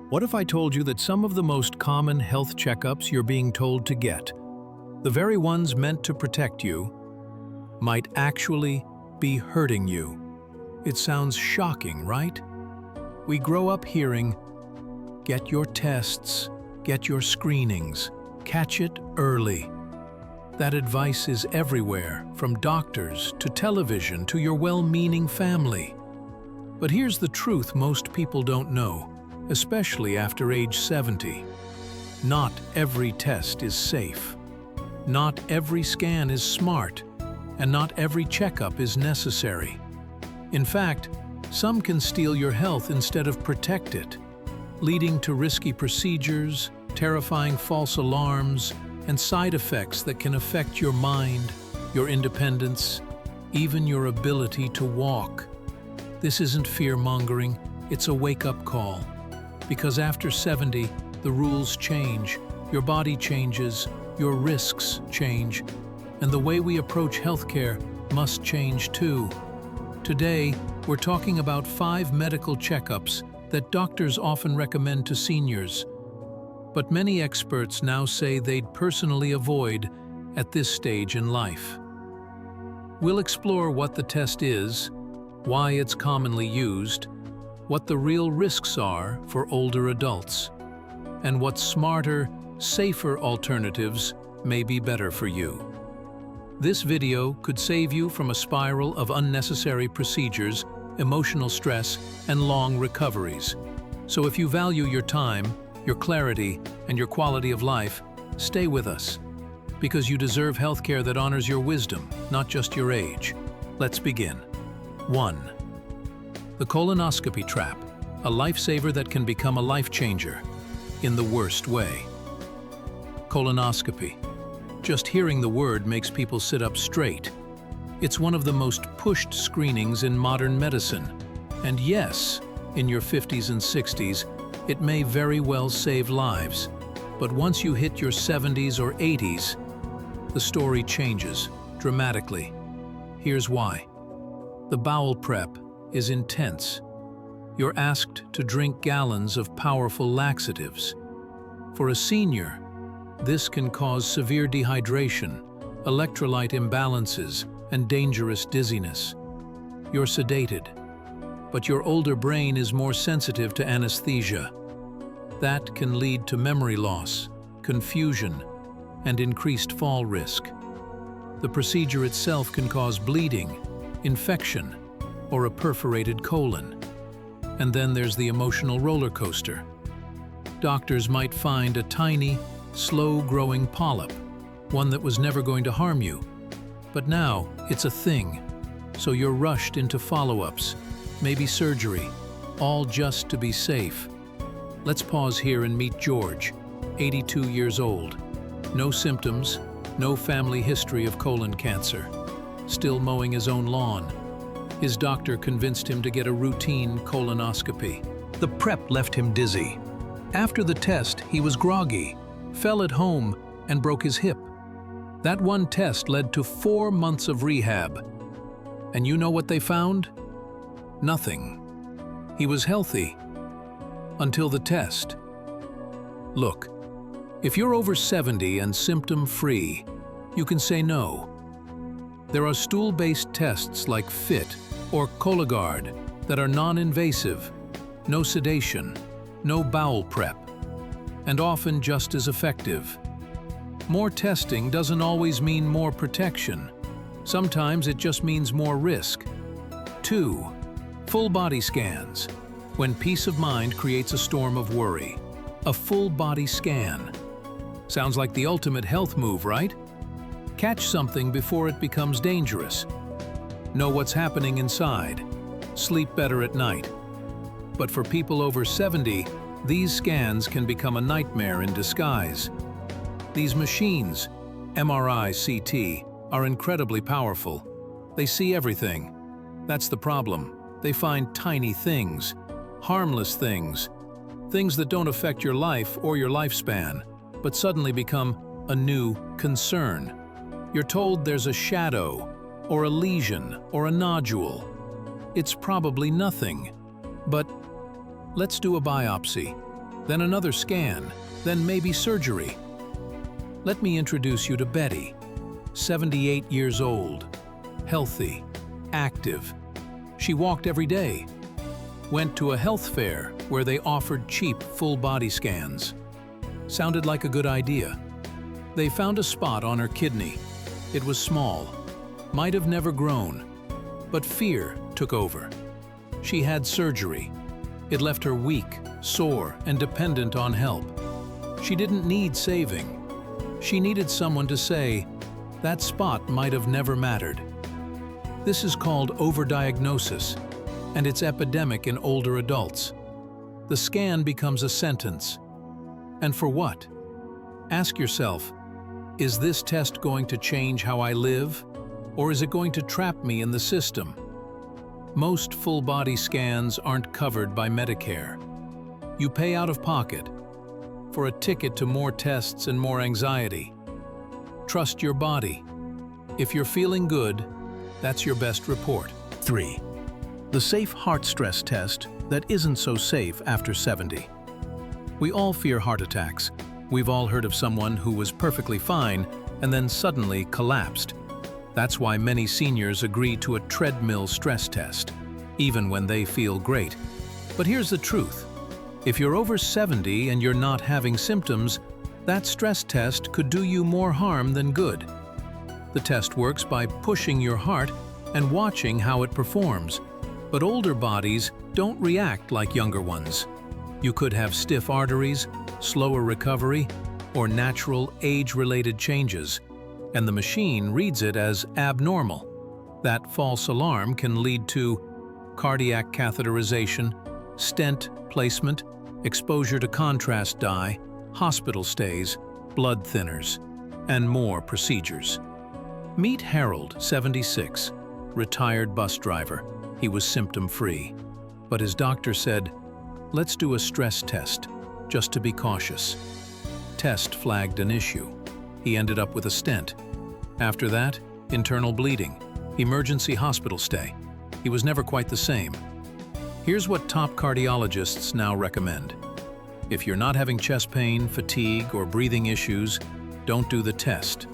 What if I told you that some of the most common health checkups you're being told to get, the very ones meant to protect you, might actually be hurting you? It sounds shocking, right? We grow up hearing, get your tests, get your screenings, catch it early. That advice is everywhere, from doctors to television to your well-meaning family. But here's the truth most people don't know, especially after age 70. Not every test is safe. Not every scan is smart, and not every checkup is necessary. In fact, some can steal your health instead of protect it, leading to risky procedures, terrifying false alarms, and side effects that can affect your mind, your independence, even your ability to walk. This isn't fear-mongering, it's a wake-up call. Because after 70, the rules change, your body changes, your risks change, and the way we approach healthcare must change too. Today, we're talking about 5 medical checkups that doctors often recommend to seniors, but many experts now say they'd personally avoid at this stage in life. We'll explore what the test is, why it's commonly used, what the real risks are for older adults, and what smarter, safer alternatives may be better for you. This video could save you from a spiral of unnecessary procedures, emotional stress, and long recoveries. So if you value your time, your clarity, and your quality of life, stay with us, because you deserve healthcare that honors your wisdom, not just your age. Let's begin. 1. The colonoscopy trap, a lifesaver that can become a life changer, in the worst way. Colonoscopy. Just hearing the word makes people sit up straight. It's one of the most pushed screenings in modern medicine. And yes, in your 50s and 60s, it may very well save lives. But once you hit your 70s or 80s, the story changes dramatically. Here's why. The bowel prep is intense. You're asked to drink gallons of powerful laxatives. For a senior, this can cause severe dehydration, electrolyte imbalances, and dangerous dizziness. You're sedated, but your older brain is more sensitive to anesthesia. That can lead to memory loss, confusion, and increased fall risk. The procedure itself can cause bleeding, infection, or a perforated colon. And then there's the emotional roller coaster. Doctors might find a tiny, slow-growing polyp, one that was never going to harm you. But now, it's a thing, so you're rushed into follow-ups, maybe surgery, all just to be safe. Let's pause here and meet George, 82 years old. No symptoms, no family history of colon cancer. Still mowing his own lawn. His doctor convinced him to get a routine colonoscopy. The prep left him dizzy. After the test, he was groggy, fell at home, and broke his hip. That one test led to 4 months of rehab. And you know what they found? Nothing. He was healthy. Until the test. Look, if you're over 70 and symptom-free, you can say no. There are stool-based tests like FIT or Cologuard that are non-invasive, no sedation, no bowel prep, and often just as effective. More testing doesn't always mean more protection. Sometimes it just means more risk. 2. Full body scans. When peace of mind creates a storm of worry. A full body scan. Sounds like the ultimate health move, right? Catch something before it becomes dangerous. Know what's happening inside. Sleep better at night. But for people over 70, these scans can become a nightmare in disguise. These machines, MRI, CT, are incredibly powerful. They see everything. That's the problem. They find tiny things, harmless things, things that don't affect your life or your lifespan, but suddenly become a new concern. You're told there's a shadow, or a lesion, or a nodule. It's probably nothing. But let's do a biopsy. then another scan, then maybe surgery. Let me introduce you to Betty, 78 years old, healthy, active. She walked every day, went to a health fair where they offered cheap full-body scans. Sounded like a good idea. They found a spot on her kidney. It was small, might have never grown, but fear took over. She had surgery. It left her weak, sore, and dependent on help. She didn't need saving. She needed someone to say, that spot might have never mattered. This is called overdiagnosis, and it's epidemic in older adults. The scan becomes a sentence. And for what? Ask yourself, is this test going to change how I live, or is it going to trap me in the system? Most full-body scans aren't covered by Medicare. You pay out of pocket for a ticket to more tests and more anxiety. Trust your body. If you're feeling good, that's your best report. 3. The safe heart stress test that isn't so safe after 70. We all fear heart attacks. We've all heard of someone who was perfectly fine and then suddenly collapsed. That's why many seniors agree to a treadmill stress test, even when they feel great. But here's the truth. If you're over 70 and you're not having symptoms, that stress test could do you more harm than good. The test works by pushing your heart and watching how it performs. But older bodies don't react like younger ones. You could have stiff arteries, slower recovery, or natural age-related changes, and the machine reads it as abnormal. That false alarm can lead to cardiac catheterization, stent placement, exposure to contrast dye, hospital stays, blood thinners, and more procedures. Meet Harold, 76, retired bus driver. He was symptom-free, but his doctor said, let's do a stress test, just to be cautious. Test flagged an issue. He ended up with a stent. After that, internal bleeding, emergency hospital stay. He was never quite the same. Here's what top cardiologists now recommend. If you're not having chest pain, fatigue, or breathing issues, don't do the test.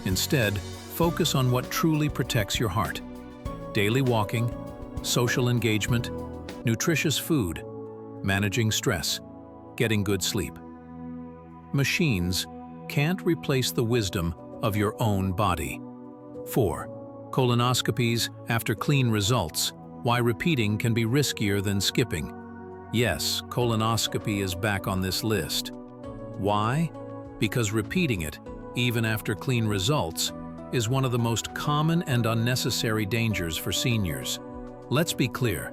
Instead, focus on what truly protects your heart. Daily walking, social engagement, nutritious food, managing stress, getting good sleep. Machines can't replace the wisdom of your own body. 4. Colonoscopies after clean results. Why repeating can be riskier than skipping. Yes, colonoscopy is back on this list. Why? Because repeating it, even after clean results, is one of the most common and unnecessary dangers for seniors. Let's be clear,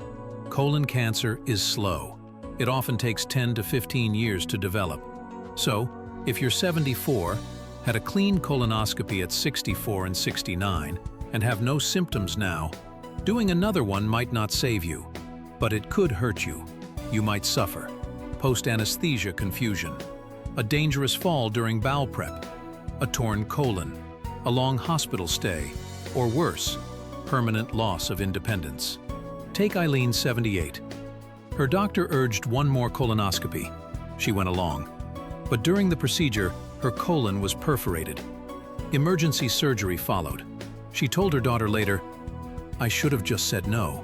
colon cancer is slow. It often takes 10 to 15 years to develop. So, if you're 74, had a clean colonoscopy at 64 and 69, and have no symptoms now, doing another one might not save you, but it could hurt you. You might suffer post-anesthesia confusion, a dangerous fall during bowel prep, a torn colon, a long hospital stay, or worse, permanent loss of independence. Take Eileen, 78. Her doctor urged one more colonoscopy. She went along. But during the procedure, her colon was perforated. Emergency surgery followed. She told her daughter later, "I should have just said no."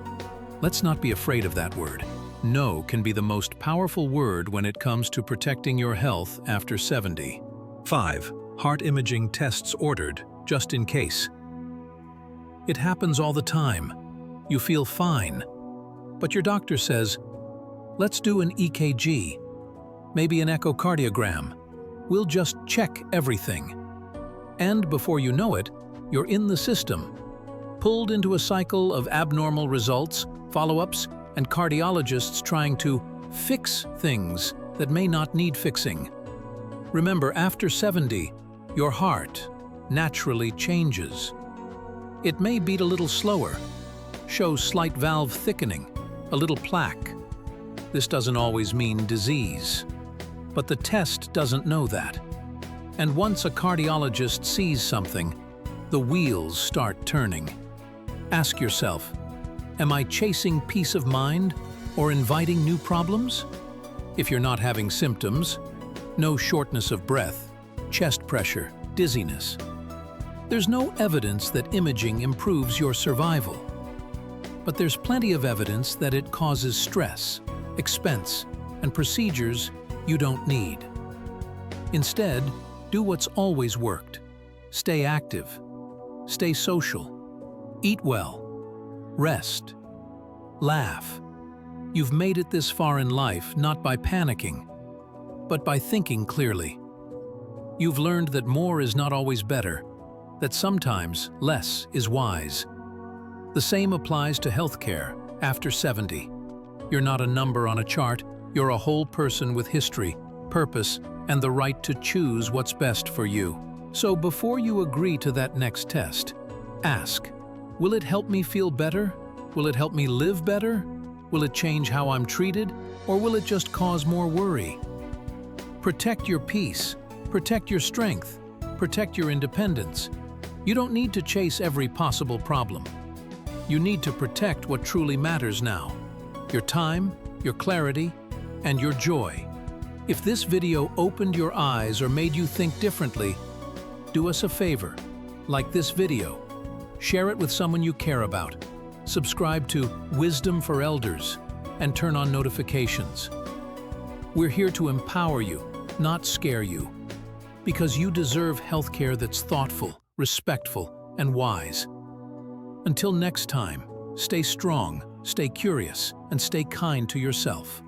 Let's not be afraid of that word. No can be the most powerful word when it comes to protecting your health after 70. 5. Heart imaging tests ordered, just in case. It happens all the time. You feel fine, but your doctor says, let's do an EKG, maybe an echocardiogram. We'll just check everything. And before you know it, you're in the system, pulled into a cycle of abnormal results, follow-ups, and cardiologists trying to fix things that may not need fixing. Remember, after 70, your heart naturally changes. It may beat a little slower, show slight valve thickening, a little plaque. This doesn't always mean disease, but the test doesn't know that. And once a cardiologist sees something, the wheels start turning. Ask yourself, am I chasing peace of mind or inviting new problems? If you're not having symptoms, no shortness of breath, chest pressure, dizziness, there's no evidence that imaging improves your survival. But there's plenty of evidence that it causes stress, expense, and procedures you don't need. Instead, do what's always worked. Stay active, stay social, eat well, rest, laugh. You've made it this far in life not by panicking, but by thinking clearly. You've learned that more is not always better, that sometimes less is wise. The same applies to healthcare after 70. You're not a number on a chart, you're a whole person with history, purpose, and the right to choose what's best for you. So before you agree to that next test, ask, will it help me feel better? Will it help me live better? Will it change how I'm treated? Or will it just cause more worry? Protect your peace, protect your strength, protect your independence. You don't need to chase every possible problem. You need to protect what truly matters now: your time, your clarity, and your joy. If this video opened your eyes or made you think differently, do us a favor, like this video, share it with someone you care about, subscribe to Wisdom for Elders, and turn on notifications. We're here to empower you, not scare you, because you deserve healthcare that's thoughtful, respectful, and wise. Until next time, stay strong, stay curious, and stay kind to yourself.